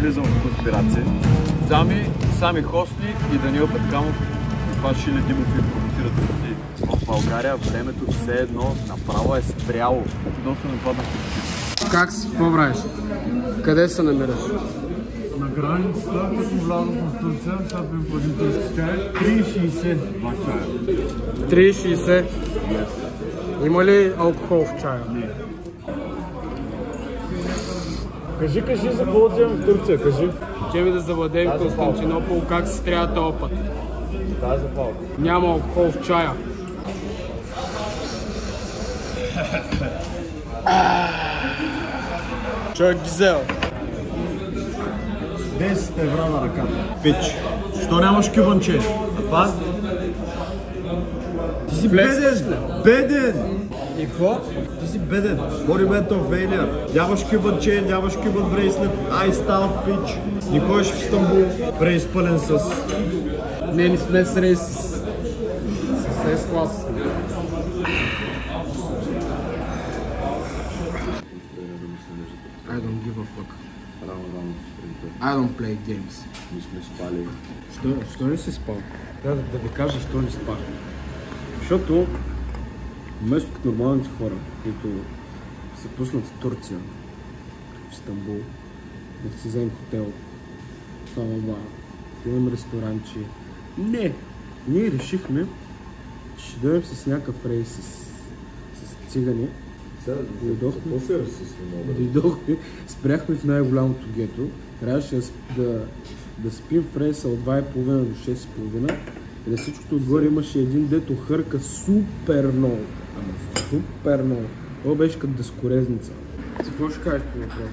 влизам в конспирация. Сами Хосни и Даниил Петкамов, това Шиле Димов и промотират преди. В България времето все едно направо е спряло. Доста не паднах. Как си? Какво правиш? Къде се намираш? На границата, като влязох в Турция, сега пим политически чай, 3,60 ваш чая. 3,60? Има ли алкохол в чая? Не. Кажи за какво отивам в Турция, кажи. Ще ви да завладеем Константинопол, как се трябва този път? Да, за палка. Няма алкохол в чая. Човек ги взел. 10 евро на ръката. Пич. Що нямаш кюбанче? Това? Ти си беден! Беден! И какво? Ти си беден. Monument of Failure. Нямаш кюбан чейн, нямаш кюбан брейслет. Айстаут пич. Не ходиш в Истанбул. Преизпълен с... Не сме с рейс с S-клас. I don't give a fuck. I don't play games. Не сме спали. Що не си спал? Трябва да ви кажа, що не спах. Защото вместо като нормалните хора, които се пуснат в Турция, в Истанбул, да си вземем хотел, да имам ресторанчи. Не! Ние решихме, че ще дойдем с някакъв рейс с цигани. Дойдохме, спряхме в най-голямото гето. Трябваше да спим в рейса от 2,5 до 6,5 и на всичкото отгоре имаше един дето хърка супер много. Ама супер много. Това беше като дъскорезница. Ти какво ще кажеш по въпрос?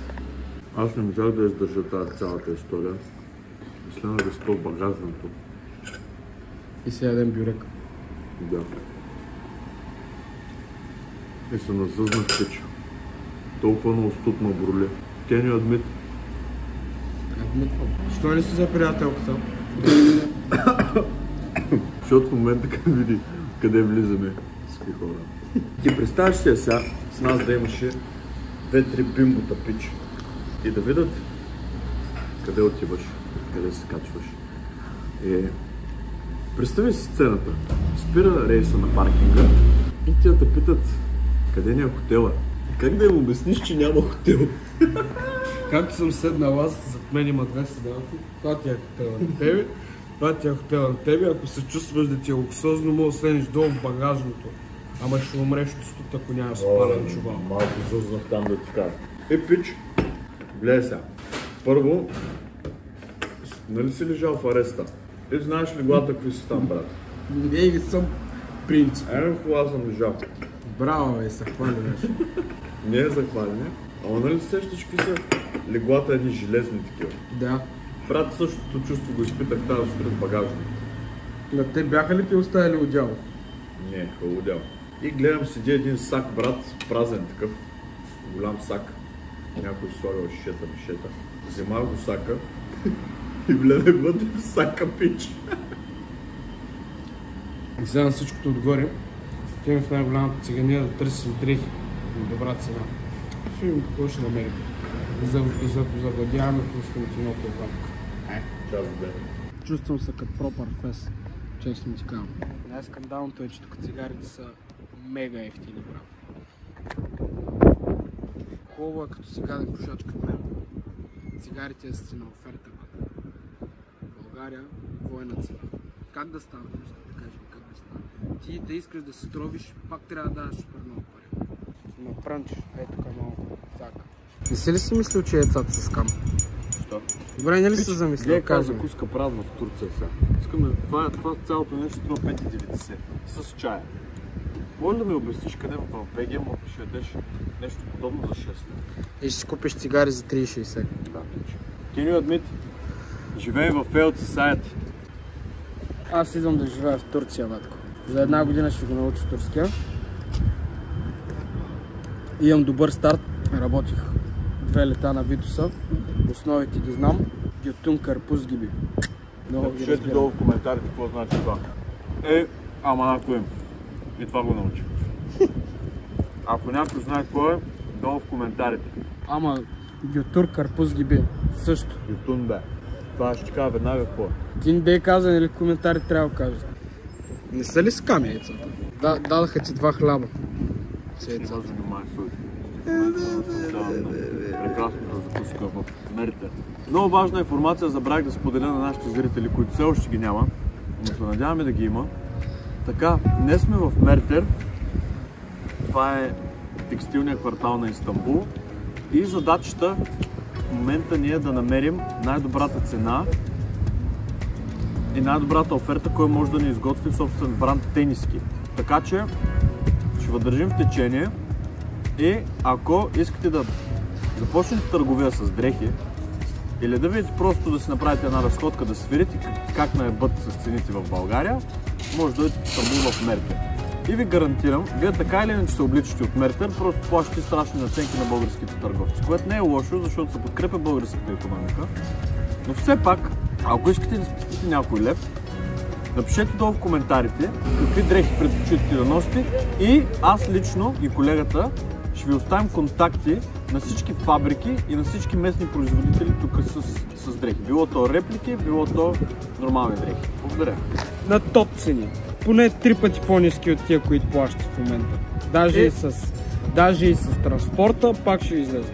Аз не можах да издържа тази цялата история. Мисля да спа в багажното. И си ядем бюрек. Да. И се назъзнах пич. Толкова много студ ма броли. Can you admit? Що не си за приятелката? Защото в момента като види къде влизаме с какви хора. Ти представяш си сега с нас да имаше 2-3 бимбота пич и да видят къде отиваш, къде се качваш. Представи си сцената. Спира рейса на паркинга и ти да те питат къде ни е хотела. Как да им обясниш, че няма хотел? Както съм седнал аз, зад мен има две седалки. Това ти е хотела на тебе, това ти е хотела на тебе. Ако се чувстваш да ти е луксозно, може да седнеш долу в багажното. Ама ще умреш от студ, ако нямаш спален чувал. Малко зъзнах там да ти кажа. Пич, гледай сега. Първо, нали си лежал в ареста? Ти знаеш ли главата какви си там, брат? Не съм принцип. В кола съм лежал. Браво, бе, се хвали беше. Не е захваляне. Ама нали сещаш какви са леглата едни железни такива? Да. Брат, същото чувство го изпитах тази сутрин в багажник. На те бяха ли ти оставили отдял? Не, халудял. И гледам, седи един сак, брат, празен такъв, голям сак. Някой слагал мишета. Взема го сака и влезе вътре в сака пич. И сега на всичкото отгоре, отиваме в най-голямата цигания да търсим дрехи на добра цена. Ще видим какво ще намерим. Загладяваме Константинопол пак. Чао, бе. Чувствам се като пропър фес, честно ти казвам. Най-скандалното е, че тук цигарите са мега ефтини, брат. Хубаво е като си гаден пушач като мен. Цигарите са на оферта, брат. България, двойна цена. Как да става? Ще да кажем как да става. Ти да искаш да се стровиш, пак трябва да даваш супер много пари. На прънч, ей тук малко, цак. Не си ли си мислил, че яйцата са скам? Що? Добре, не ли си замислил? Гледай каква закуска правят в Турция сега. Искаме, това цялото нещо струва 5,90 с чая. Може да ми обясниш къде в БГ му ще ядеш нещо подобно за 6 лева? И ще си купиш цигари за 3,60. Да, пич. Can you admit? Живее в failed society. Аз идвам да живея в Турция, батко. За една година ще го науча турския. Имам добър старт. Работих 2 лета на Витуса. Основите ги знам. Гютун карпуз гиби. Напишете долу в коментарите какво значи това. Ама някой им. И това го научи. Ако някой знае какво е, долу в коментарите. Ама Гютур Карпуз Гиби. Също. Ютун бе. Това ще ти кажа веднага какво е. Ти не бе казан или в коментари трябва да кажеш. Не са ли сками яйцата? Да, дадаха ти 2 хляба. Не се занимай прекрасната закуска в Мертер. Много важна информация забравих да споделя на нашите зрители, които все още ги няма, но се надяваме да ги има. Така, днес сме в Мертер. Това е текстилният квартал на Истанбул и задачата в момента ни е да намерим най-добрата цена и най-добрата оферта, кой може да ни изготви собствен бранд тениски. Така че ще въдържим в течение и ако искате да започнете търговия с дрехи или да видите просто да си направите една разходка, да свирите как наебът с цените в България, може да дойдете в Истанбул в Мертер. И ви гарантирам, вие така или иначе се обличате от Мертер, просто плащате страшни наценки на българските търговци, което не е лошо, защото се подкрепя българската икономика. Но все пак, ако искате да спестите някой лев, напишете долу в коментарите какви дрехи предпочитате да носите и аз лично и колегата ще ви оставим контакти на всички фабрики и на всички местни производители тук с дрехи. Било то реплики, било то нормални дрехи. Благодаря. На топ цени. Поне 3 пъти по-ниски от тия, които плащат в момента. Даже и с транспорта пак ще излезе.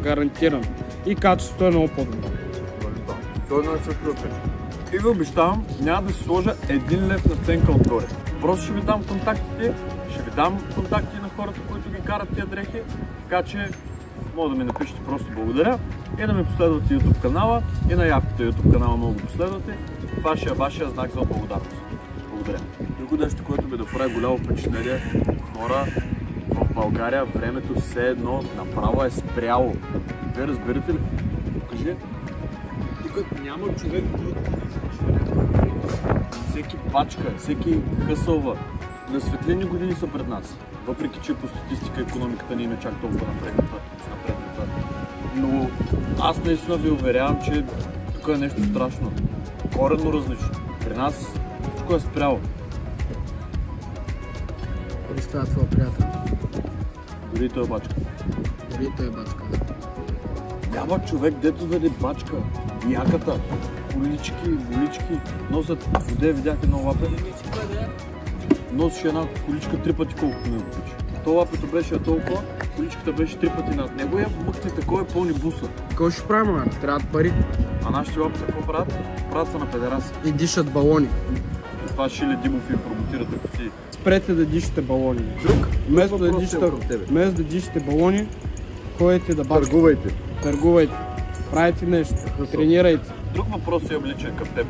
Гарантирам. И качеството е много по-добро. Той е също да пече. И ви обещавам, няма да си сложа 1 лев наценка отгоре. Просто ще ви дам контактите, ще ви дам контакти на хората, които ги карат тия дрехи, така че може да ми напишете просто благодаря и да ми последвате YouTube канала и на явката YouTube канала много го последвате. Това ще е вашия знак за благодарност. Благодаря. Друго нещо, което ми да прави голямо впечатление, хора, в България времето все едно направо е спряло. Вие разбирате ли? Покажи. Тук няма човек, всеки пачка, всеки хъсълва. На светлини години са пред нас. Въпреки че по статистика икономиката ни е чак толкова напрегната. Но аз наистина ви уверявам, че тук е нещо страшно. Коренно различно. При нас всичко е спряло. Представя твоя приятел. Дори той е бачка. Дори той е бачка. Няма човек, дето да не бачка. Яката, колички, носят воде, видях едно лапе. Носеше една количка 3 пъти колкото ми го пича. То лапето беше толкова, количката беше 3 пъти над него и мъкне такова пълни буса. Какво ще правим, бе? Трябват пари. А нашите лапета какво правят? Правят са на педераси. И дишат балони. И това Шиле Димов им промотират ако ти. Спрете да дишате балони. Друг? Вместо да дишате балони, ходете да бачкате. Търгувайте. Правите нещо. Тренирайте. Друг въпрос е обличен към теб.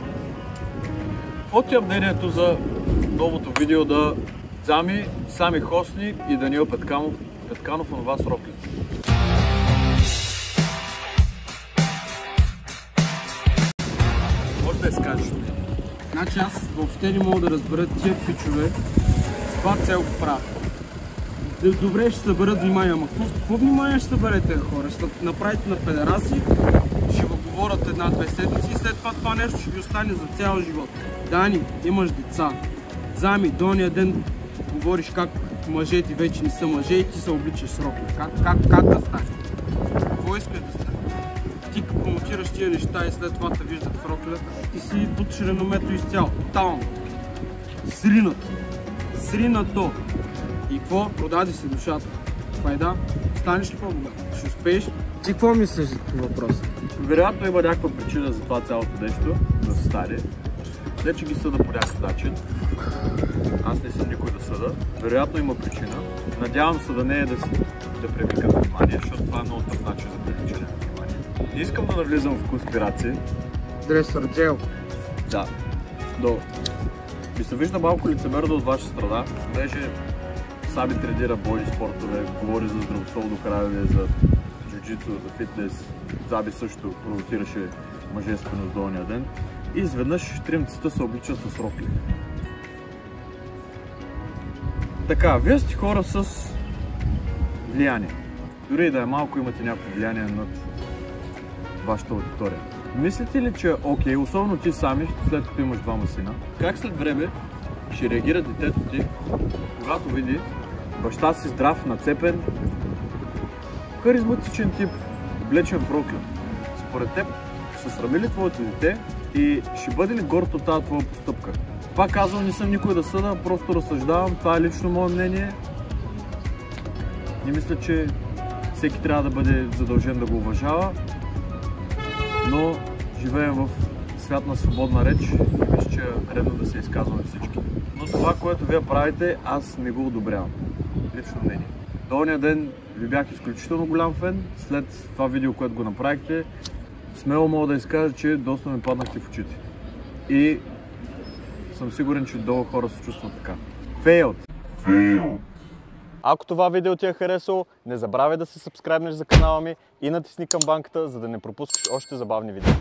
Какво ти е мнението за новото видео да Дзами, Сами Хосни и Даниел Петканов онова с Рокли? Може да изкажеш ми? Значи аз въобще не мога да разбера тия пичове с това цел го правят. Добре ще съберат внимание, ама какво внимание ще съберете хора? Ще направите на педераси, ще го говорят 1-2 седмици и след това нещо ще ви остане за цял живот. Дани, имаш деца. Зами, до ония ден говориш как мъжете вече не са мъже и ти се обличаш с Рокли. Как да стане? Какво искаш да стане? Ти промотираш тия неща и след това те виждат в Рокли, ти си буташ реномето изцяло. Тотално. Сринато. И какво? Продаде си душата. Файда, станеш ли по-богат? Ще успееш? Ти какво мислиш за това въпрос? Вероятно има някаква причина за това цялото нещо, да се стане. Не, че ги съда по някакъв начин. Аз не съм никой да съда. Вероятно има причина. Надявам се да не е да привикат внимание, защото това е много тъп начин за привличане на внимание. Не искам да навлизам в конспирации. Дресър джел. Да. Но ми се вижда малко лицемерно от ваша страна, понеже Сами тренира бойни спортове, говори за здравословно хранене, за джуджицу, за фитнес. Заби също провокираше мъжественост долния ден. И изведнъж тримцата се обличат с Рокли. Така, вие сте хора с влияние. Дори и да е малко, имате някакво влияние над вашата аудитория. Мислите ли, че окей, особено ти Сами, след като имаш 2 сина, как след време ще реагира детето ти, когато види баща си здрав, нацепен, харизматичен тип, облечен в рокля. Според теб, ще се срами ли твоето дете и ще бъде ли горд от тази твоя постъпка? Пак казвам, не съм никой да съда, просто разсъждавам, това е лично мое мнение. Не мисля, че всеки трябва да бъде задължен да го уважава, но живеем в свят на свободна реч и мисля, че е редно да се изказваме всички. Но това, което вие правите, аз не го одобрявам. Лично мнение. Долния ден ви бях изключително голям фен. След това видео, което го направихте, смело мога да изкажа, че доста ме паднахте в очите. И съм сигурен, че много хора се чувстват така. Failed! Ако това видео ти е харесало, не забравяй да се сабскрайбнеш за канала ми и натисни камбанката, за да не пропускаш още забавни видеа.